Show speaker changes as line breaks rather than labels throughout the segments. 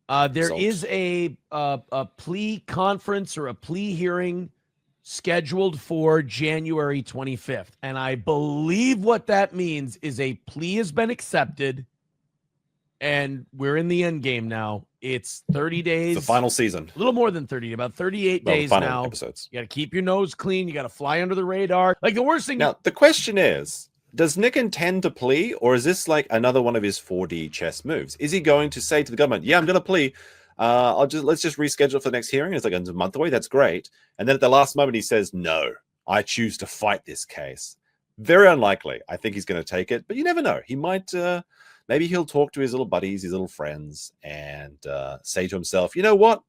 There is a plea conference or a plea hearing scheduled for January 25th. And I believe what that means is a plea has been accepted and we're in the end game now. It's 30 days.
The final season.
A little more than 30, about 38 days
final
now.
Episodes.
You got to keep your nose clean. You got to fly under the radar. Like the worst thing.
Now, the question is, does Nick intend to plea, or is this like another one of his 4D chess moves? Is he going to say to the government, yeah, I'm going to plea. Let's just reschedule for the next hearing. It's like a month away. That's great. And then at the last moment, he says, no, I choose to fight this case. Very unlikely. I think he's going to take it, but you never know. He might, maybe he'll talk to his little buddies, his little friends, and say to himself, you know what?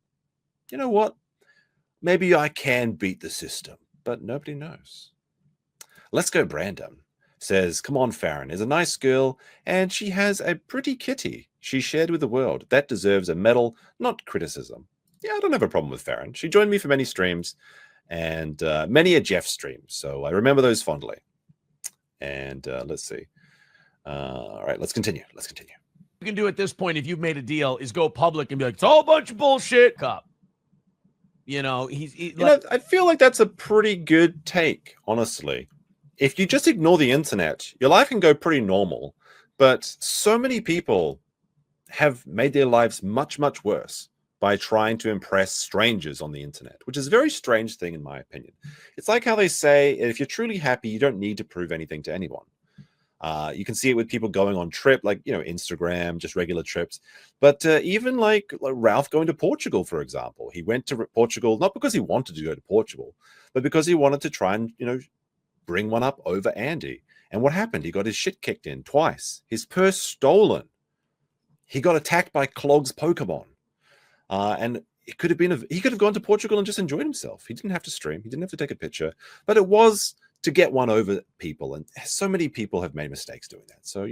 Maybe I can beat the system, but nobody knows. Let's Go Brandon says, come on, Farron is a nice girl, and she has a pretty kitty she shared with the world. That deserves a medal, not criticism. Yeah, I don't have a problem with Farron. She joined me for many streams, and many a Jeff stream, so I remember those fondly. And let's see. All right, let's continue.
You can do at this point, if you've made a deal, is go public and be like, it's all a bunch of bullshit. Cup. You know,
I feel like that's a pretty good take, honestly. If you just ignore the internet, your life can go pretty normal. But so many people have made their lives much, much worse by trying to impress strangers on the internet, which is a very strange thing, in my opinion. It's like how they say, if you're truly happy, you don't need to prove anything to anyone. You can see it with people going on trip, like, Instagram, just regular trips. But even like Ralph going to Portugal, for example. He went to Portugal, not because he wanted to go to Portugal, but because he wanted to try and, bring one up over Andy. And what happened? He got his shit kicked in twice. His purse stolen. He got attacked by Clog's Pokemon. And it could have been, he could have gone to Portugal and just enjoyed himself. He didn't have to stream. He didn't have to take a picture. But it was to get one over people. And so many people have made mistakes doing that. So,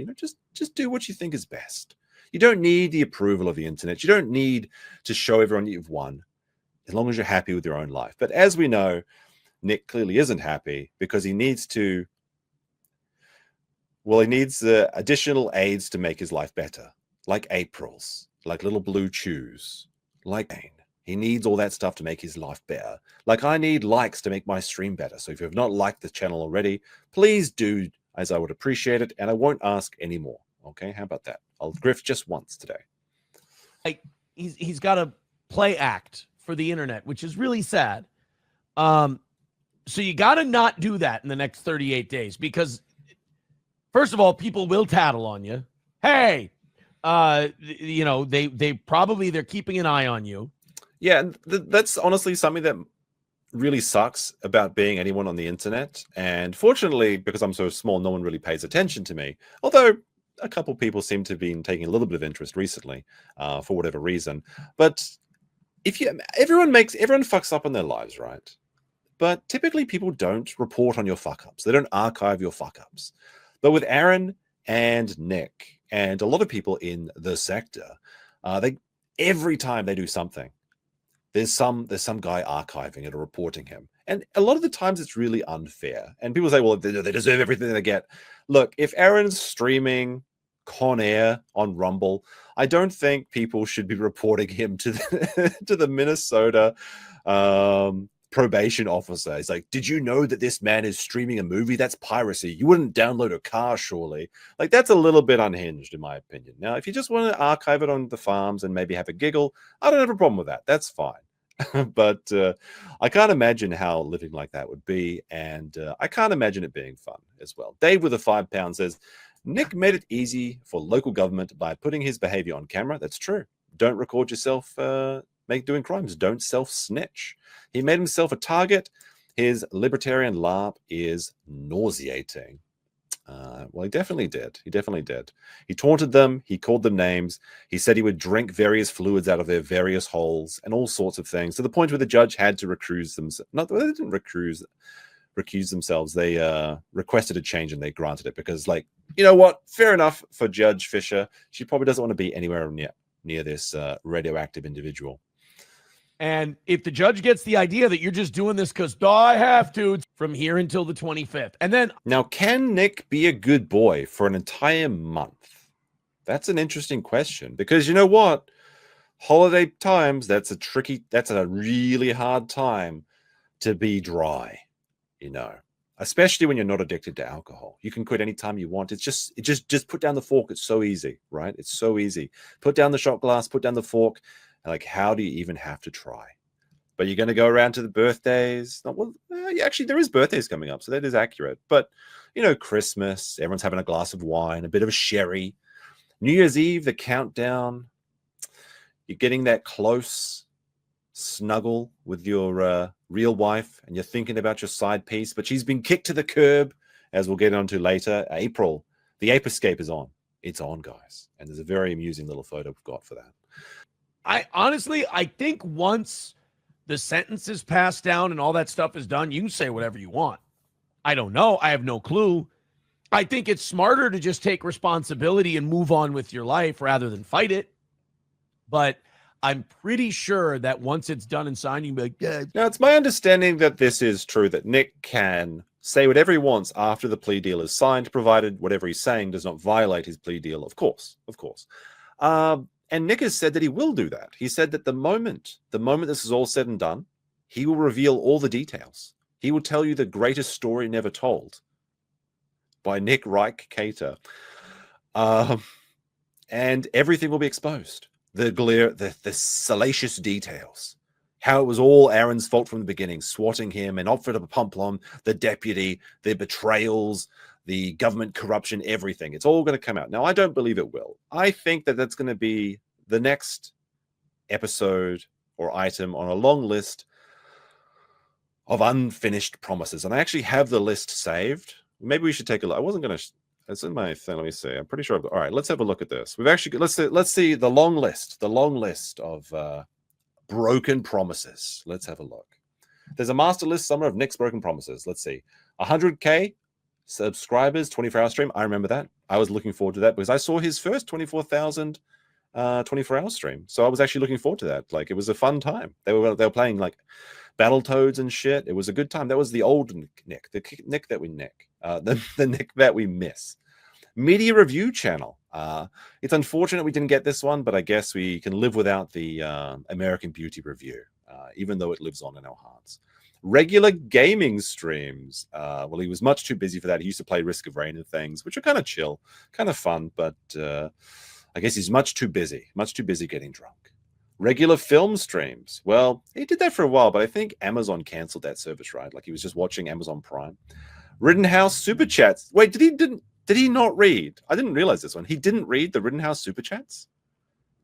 just do what you think is best. You don't need the approval of the internet. You don't need to show everyone you've won, as long as you're happy with your own life. But as we know, Nick clearly isn't happy because he needs additional aids to make his life better, like April's, like little blue chews, like Jane. He needs all that stuff to make his life better. Like I need likes to make my stream better. So if you have not liked the channel already, please do, as I would appreciate it, and I won't ask anymore. Okay, how about that? I'll grift just once today.
He's got a play act for the internet, which is really sad. So you got to not do that in the next 38 days because, first of all, people will tattle on you. Hey, they're keeping an eye on you.
Yeah, that's honestly something that really sucks about being anyone on the internet. And fortunately, because I'm so small, no one really pays attention to me. Although a couple people seem to have been taking a little bit of interest recently, for whatever reason. But everyone fucks up in their lives, right? But typically people don't report on your fuck-ups. They don't archive your fuck-ups. But with Aaron and Nick and a lot of people in the sector, every time they do something, there's some guy archiving it or reporting him. And a lot of the times it's really unfair. And people say, well, they deserve everything they get. Look, if Aaron's streaming Con Air on Rumble, I don't think people should be reporting him to the Minnesota probation officer. It's like, did you know that this man is streaming a movie? That's piracy. You wouldn't download a car, surely. Like, that's a little bit unhinged, in my opinion. Now, if you just want to archive it on the farms and maybe have a giggle, I don't have a problem with that. That's fine. But I can't imagine how living like that would be. And I can't imagine it being fun as well. Dave with a £5 says, Nick made it easy for local government by putting his behavior on camera. That's true. Don't record yourself doing crimes. Don't self-snitch. He made himself a target. His libertarian LARP is nauseating. Well, he definitely did. He taunted them. He called them names. He said he would drink various fluids out of their various holes and all sorts of things, to the point where the judge had to recuse themselves. Not they didn't recuse themselves. They requested a change and they granted it because, like, you know what? Fair enough for Judge Fisher. She probably doesn't want to be anywhere near this radioactive individual.
And if the judge gets the idea that you're just doing this because I have to, it's from here until the 25th. And then
now, can Nick be a good boy for an entire month? That's an interesting question, because you know what? Holiday times, that's a really hard time to be dry, especially when you're not addicted to alcohol. You can quit anytime you want. It's just put down the fork. It's so easy, right? It's so easy. Put down the shot glass, put down the fork. Like, how do you even have to try? But you're going to go around to the birthdays. Actually, there is birthdays coming up, so that is accurate. But, Christmas, everyone's having a glass of wine, a bit of a sherry. New Year's Eve, the countdown. You're getting that close snuggle with your real wife, and you're thinking about your side piece, but she's been kicked to the curb, as we'll get onto later. April, the Ape Escape is on. It's on, guys. And there's a very amusing little photo we've got for that.
I think once the sentence is passed down and all that stuff is done, you can say whatever you want. I don't know. I have no clue. I think it's smarter to just take responsibility and move on with your life rather than fight it. But I'm pretty sure that once it's done and signed, you can be like, yeah.
Now, it's my understanding that this is true, that Nick can say whatever he wants after the plea deal is signed, provided whatever he's saying does not violate his plea deal, of course. And Nick has said that he will do that. He said that the moment this is all said and done, he will reveal all the details. He will tell you the greatest story never told by Nick Reich Cater. And everything will be exposed. The salacious details. How it was all Aaron's fault from the beginning, swatting him and Otford of Pumplon, the deputy, the betrayals, the government corruption, everything. It's all going to come out. Now, I don't believe it will. I think that that's going to be the next episode or item on a long list of unfinished promises. And I actually have the list saved. Maybe we should take a look. I wasn't going to... It's in my thing. Let me see. I'm pretty sure. All right, let's have a look at this. We've actually... Let's see the long list. The long list of broken promises. Let's have a look. There's a master list somewhere of Nick's broken promises. Let's see. 100K subscribers, 24-hour stream. I remember that. I was looking forward to that because I saw his first 24,000 24-hour stream. So I was actually looking forward to that. Like, it was a fun time. They were playing like Battletoads and shit. It was a good time. That was the old Nick, the Nick that we the Nick that we miss. Media review channel. It's unfortunate we didn't get this one, but I guess we can live without the American Beauty review, even though it lives on in our hearts. Regular gaming streams. Well, he was much too busy for that. He used to play Risk of Rain and things, which are kind of chill, kind of fun, but I guess he's much too busy getting drunk. Regular film streams. Well, he did that for a while, but I think Amazon canceled that service, right? Like, he was just watching Amazon Prime. Rittenhouse Super Chats. Wait, did he not read? I didn't realize this one. He didn't read the Rittenhouse Super Chats?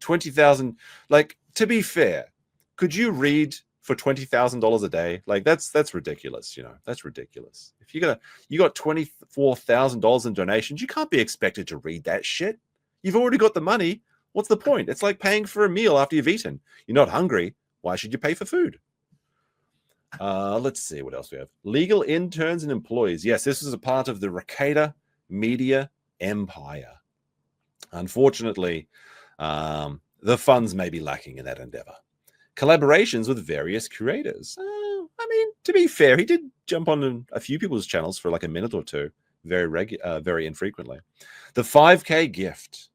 20,000. Like, to be fair, could you read for $20,000 a day? Like, that's ridiculous, That's ridiculous. If you got $24,000 in donations, you can't be expected to read that shit. You've already got the money. What's the point? It's like paying for a meal after you've eaten. You're not hungry. Why should you pay for food? Let's see what else we have. Legal interns and employees. Yes, this is a part of the Ricada media empire. Unfortunately, the funds may be lacking in that endeavor. Collaborations with various creators. I mean, to be fair, he did jump on a few people's channels for like a minute or two, very infrequently. The 5K gift.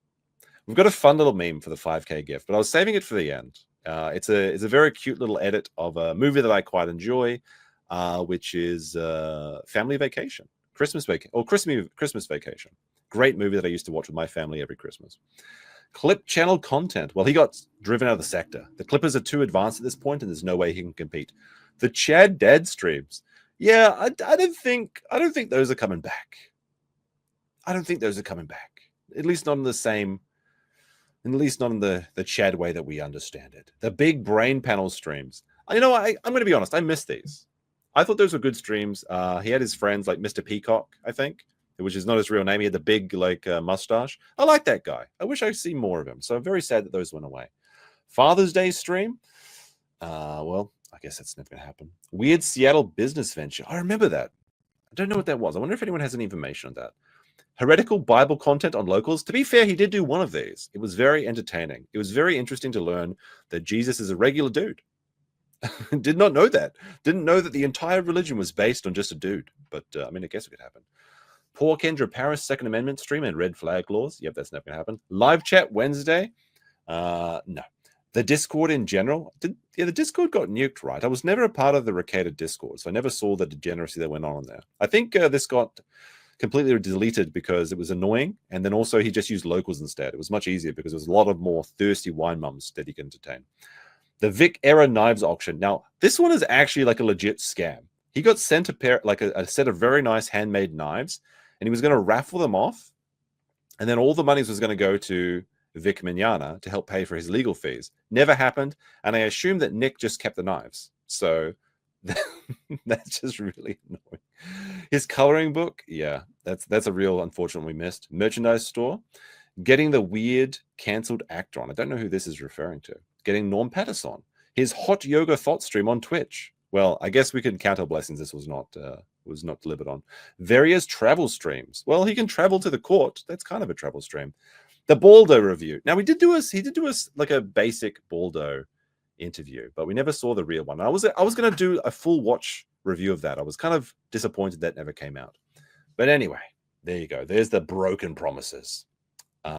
We've got a fun little meme for the 5K gift, but I was saving it for the end. It's a very cute little edit of a movie that I quite enjoy, which is Family Vacation, Christmas Vacation. Great movie that I used to watch with my family every Christmas. Clip channel content. Well, he got driven out of the sector. The Clippers are too advanced at this point, and there's no way he can compete. The Chad Dad streams. Yeah, I don't think those are coming back. I don't think those are coming back. At least not in the same. At least not in the Chad way that we understand it. The big brain panel streams. I'm going to be honest. I missed these. I thought those were good streams. He had his friends like Mr. Peacock, I think, which is not his real name. He had the big mustache. I like that guy. I wish I'd see more of him. So I'm very sad that those went away. Father's Day stream. Well, I guess that's never going to happen. Weird Seattle business venture. I remember that. I don't know what that was. I wonder if anyone has any information on that. Heretical Bible content on locals. To be fair, he did do one of these. It was very entertaining. It was very interesting to learn that Jesus is a regular dude. Did not know that. Didn't know that the entire religion was based on just a dude. But, I mean, I guess it could happen. Poor Kendra Paris Second Amendment stream and red flag laws. Yep, that's never going to happen. Live chat Wednesday. No. The Discord in general, the Discord got nuked, right? I was never a part of the Ricada Discord, so I never saw the degeneracy that went on there. I think this got completely deleted because it was annoying, and then also he just used locals instead. It was much easier because there was a lot of more thirsty wine mums that he could entertain. The Vic Era Knives auction. Now, this one is actually like a legit scam. He got sent a set of very nice handmade knives, and he was going to raffle them off, and then all the money was going to go to Vic Mignana to help pay for his legal fees. Never happened, and I assume that Nick just kept the knives. So that's just really annoying. His coloring book, yeah, that's a real unfortunate we missed. Merchandise store, getting the weird cancelled actor on. I don't know who this is referring to. Getting Norm Patterson. His hot yoga thought stream on Twitch. Well, I guess we can count our blessings. This was not delivered on. Various travel streams. Well, he can travel to the court. That's kind of a travel stream. The Baldo review. Now he did do us like a basic Baldo interview, but we never saw the real one. I was going to do a full watch review of that. I was kind of disappointed that never came out. But anyway, there you go. There's the broken promises.